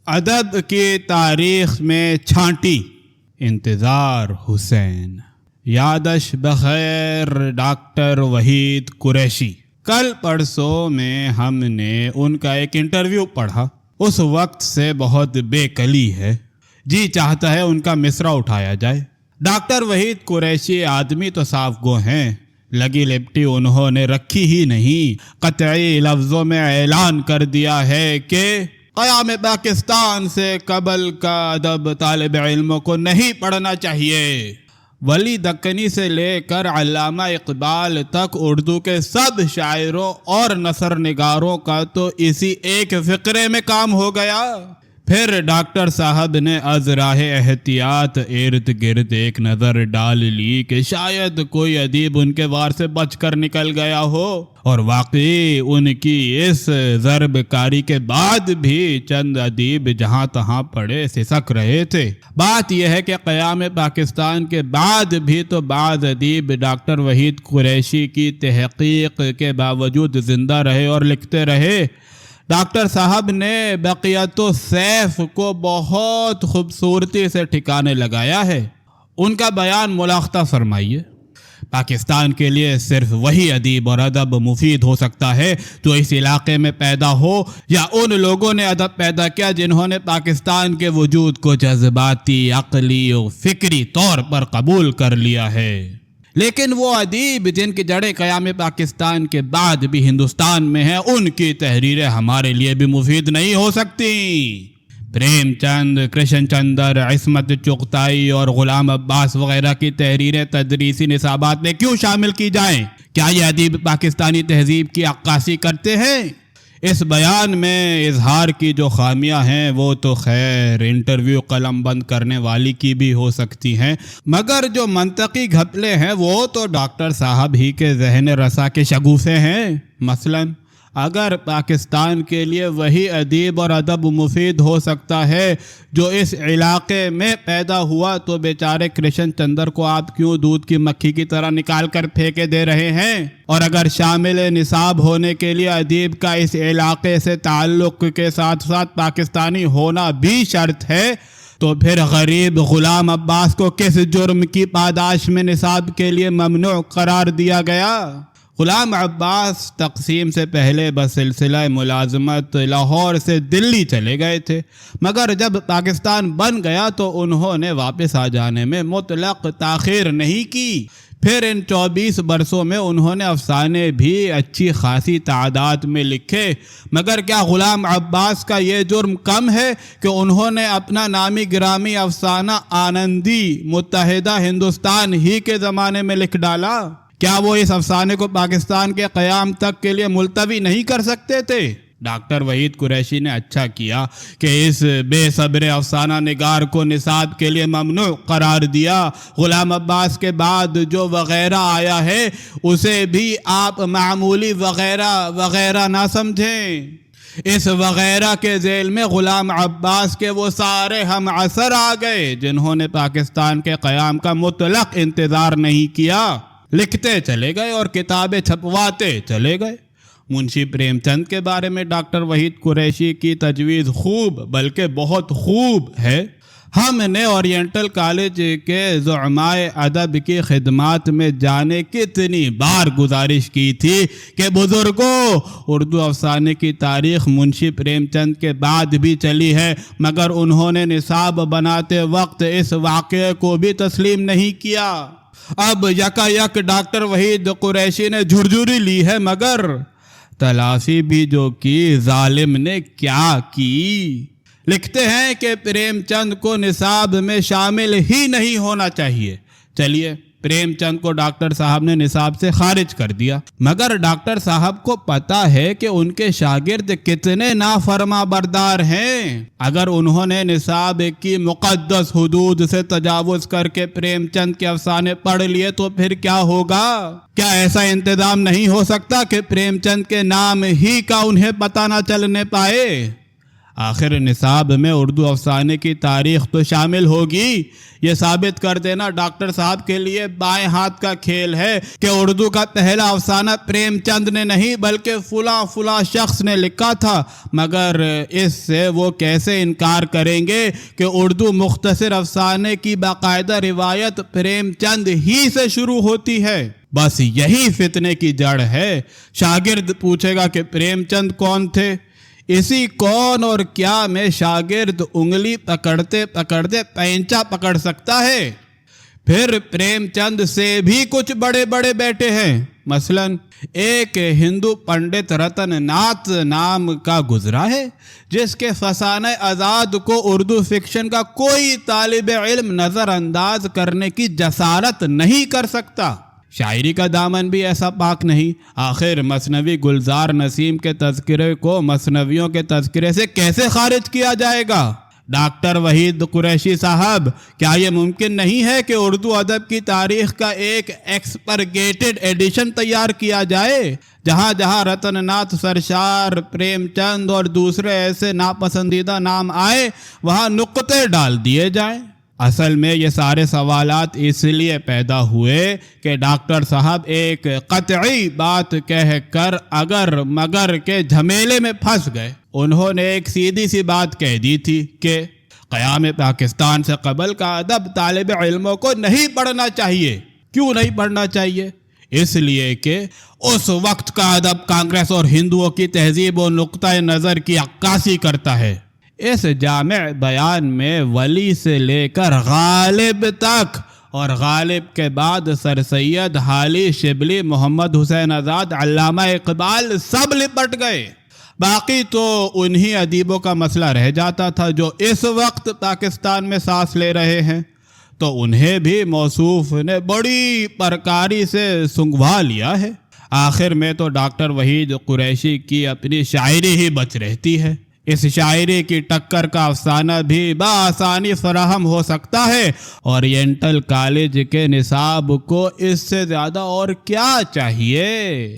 ادب کی تاریخ میں چھانٹی انتظار حسین، یادش بخیر ڈاکٹر وحید قریشی۔ کل پرسوں میں ہم نے ان کا ایک انٹرویو پڑھا، اس وقت سے بہت بے کلی ہے، جی چاہتا ہے ان کا مصرع اٹھایا جائے۔ ڈاکٹر وحید قریشی آدمی تو صاف گو ہیں، لگی لپٹی انہوں نے رکھی ہی نہیں، قطعی لفظوں میں اعلان کر دیا ہے کہ قیام پاکستان سے قبل کا ادب طالب علموں کو نہیں پڑھنا چاہیے۔ ولی دکنی سے لے کر علامہ اقبال تک اردو کے سب شاعروں اور نثر نگاروں کا تو اسی ایک فقرے میں کام ہو گیا۔ پھر ڈاکٹر صاحب نے از راہ احتیاط ارد گرد ایک نظر ڈال لی کہ شاید کوئی ادیب ان کے وار سے بچ کر نکل گیا ہو، اور واقعی ان کی اس ضرب کاری کے بعد بھی چند ادیب جہاں تہاں پڑے سسک رہے تھے۔ بات یہ ہے کہ قیام پاکستان کے بعد بھی تو بعض ادیب ڈاکٹر وحید قریشی کی تحقیق کے باوجود زندہ رہے اور لکھتے رہے۔ ڈاکٹر صاحب نے بقیت السیف کو بہت خوبصورتی سے ٹھکانے لگایا ہے۔ ان کا بیان ملاحظہ فرمائیے۔ پاکستان کے لیے صرف وہی ادیب اور ادب مفید ہو سکتا ہے جو اس علاقے میں پیدا ہو، یا ان لوگوں نے ادب پیدا کیا جنہوں نے پاکستان کے وجود کو جذباتی، عقلی و فکری طور پر قبول کر لیا ہے۔ لیکن وہ ادیب جن کی جڑیں قیام پاکستان کے بعد بھی ہندوستان میں ہیں، ان کی تحریریں ہمارے لیے بھی مفید نہیں ہو سکتی۔ پریم چند، کرشن چندر، عصمت چغتائی اور غلام عباس وغیرہ کی تحریریں تدریسی نصابات میں کیوں شامل کی جائیں؟ کیا یہ ادیب پاکستانی تہذیب کی عکاسی کرتے ہیں؟ اس بیان میں اظہار کی جو خامیاں ہیں وہ تو خیر انٹرویو قلم بند کرنے والی کی بھی ہو سکتی ہیں، مگر جو منطقی گھپلے ہیں وہ تو ڈاکٹر صاحب ہی کے ذہن رسا کے شگوفے ہیں۔ مثلاً اگر پاکستان کے لیے وہی ادیب اور ادب مفید ہو سکتا ہے جو اس علاقے میں پیدا ہوا، تو بیچارے کرشن چندر کو آپ کیوں دودھ کی مکھی کی طرح نکال کر پھینکے دے رہے ہیں؟ اور اگر شامل نصاب ہونے کے لیے ادیب کا اس علاقے سے تعلق کے ساتھ ساتھ پاکستانی ہونا بھی شرط ہے، تو پھر غریب غلام عباس کو کس جرم کی پاداش میں نصاب کے لیے ممنوع قرار دیا گیا؟ غلام عباس تقسیم سے پہلے بسلسلہ ملازمت لاہور سے دلی چلے گئے تھے، مگر جب پاکستان بن گیا تو انہوں نے واپس آ جانے میں مطلق تاخیر نہیں کی۔ پھر ان 24 برسوں میں انہوں نے افسانے بھی اچھی خاصی تعداد میں لکھے، مگر کیا غلام عباس کا یہ جرم کم ہے کہ انہوں نے اپنا نامی گرامی افسانہ آنندی متحدہ ہندوستان ہی کے زمانے میں لکھ ڈالا؟ کیا وہ اس افسانے کو پاکستان کے قیام تک کے لیے ملتوی نہیں کر سکتے تھے؟ ڈاکٹر وحید قریشی نے اچھا کیا کہ اس بے صبر افسانہ نگار کو نصاب کے لیے ممنوع قرار دیا۔ غلام عباس کے بعد جو وغیرہ آیا ہے اسے بھی آپ معمولی وغیرہ وغیرہ نہ سمجھیں۔ اس وغیرہ کے ذیل میں غلام عباس کے وہ سارے ہم عصر آ گئے جنہوں نے پاکستان کے قیام کا مطلق انتظار نہیں کیا، لکھتے چلے گئے اور کتابیں چھپواتے چلے گئے۔ منشی پریم چند کے بارے میں ڈاکٹر وحید قریشی کی تجویز خوب بلکہ بہت خوب ہے۔ ہم نے اورینٹل کالج کے زعمائے ادب کی خدمات میں جانے کتنی بار گزارش کی تھی کہ بزرگوں، اردو افسانے کی تاریخ منشی پریم چند کے بعد بھی چلی ہے، مگر انہوں نے نصاب بناتے وقت اس واقعے کو بھی تسلیم نہیں کیا۔ اب یکا یک ڈاکٹر وحید قریشی نے جھرجھری لی ہے، مگر تلافی بھی جو کی ظالم نے کیا کی۔ لکھتے ہیں کہ پریم چند کو نصاب میں شامل ہی نہیں ہونا چاہیے۔ چلیے، پریم چند کو ڈاکٹر صاحب نے نصاب سے خارج کر دیا، مگر ڈاکٹر صاحب کو پتا ہے کہ ان کے شاگرد کتنے نافرما بردار ہیں۔ اگر انہوں نے نصاب کی مقدس حدود سے تجاوز کر کے پریم چند کے افسانے پڑھ لیے تو پھر کیا ہوگا؟ کیا ایسا انتظام نہیں ہو سکتا کہ پریم چند کے نام ہی کا انہیں پتہ نہ چلنے پائے؟ آخر نصاب میں اردو افسانے کی تاریخ تو شامل ہوگی۔ یہ ثابت کر دینا ڈاکٹر صاحب کے لیے بائیں ہاتھ کا کھیل ہے کہ اردو کا پہلا افسانہ پریم چند نے نہیں بلکہ فلاں شخص نے لکھا تھا، مگر اس سے وہ کیسے انکار کریں گے کہ اردو مختصر افسانے کی باقاعدہ روایت پریم چند ہی سے شروع ہوتی ہے۔ بس یہی فتنے کی جڑ ہے۔ شاگرد پوچھے گا کہ پریم چند کون تھے؟ اسی کون اور کیا میں شاگرد انگلی پکڑتے پکڑتے پینچا پکڑ سکتا ہے۔ پھر پریم چند سے بھی کچھ بڑے بڑے بیٹے ہیں۔ مثلا ایک ہندو پنڈت رتن ناتھ نام کا گزرا ہے، جس کے فسانہ آزاد کو اردو فکشن کا کوئی طالب علم نظر انداز کرنے کی جسارت نہیں کر سکتا۔ شاعری کا دامن بھی ایسا پاک نہیں۔ آخر مثنوی گلزار نسیم کے تذکرے کو مثنویوں کے تذکرے سے کیسے خارج کیا جائے گا؟ ڈاکٹر وحید قریشی صاحب، کیا یہ ممکن نہیں ہے کہ اردو ادب کی تاریخ کا ایک ایکسپرگیٹڈ ایڈیشن تیار کیا جائے، جہاں جہاں رتن ناتھ سرشار، پریم چند اور دوسرے ایسے ناپسندیدہ نام آئے وہاں نقطے ڈال دیے جائیں؟ اصل میں یہ سارے سوالات اس لیے پیدا ہوئے کہ ڈاکٹر صاحب ایک قطعی بات کہہ کر اگر مگر کے جھمیلے میں پھنس گئے۔ انہوں نے ایک سیدھی سی بات کہہ دی تھی کہ قیام پاکستان سے قبل کا ادب طالب علموں کو نہیں پڑھنا چاہیے۔ کیوں نہیں پڑھنا چاہیے؟ اس لیے کہ اس وقت کا ادب کانگریس اور ہندوؤں کی تہذیب و نقطۂ نظر کی عکاسی کرتا ہے۔ اس جامع بیان میں ولی سے لے کر غالب تک اور غالب کے بعد سر سید، حالی، شبلی، محمد حسین آزاد، علامہ اقبال سب لپٹ گئے۔ باقی تو انہی ادیبوں کا مسئلہ رہ جاتا تھا جو اس وقت پاکستان میں سانس لے رہے ہیں، تو انہیں بھی موصوف نے بڑی پرکاری سے سنگھوا لیا ہے۔ آخر میں تو ڈاکٹر وحید قریشی کی اپنی شاعری ہی بچ رہتی ہے۔ اس شاعری کی ٹکر کا افسانہ بھی بآسانی فراہم ہو سکتا ہے۔ اورینٹل کالج کے نصاب کو اس سے زیادہ اور کیا چاہیے؟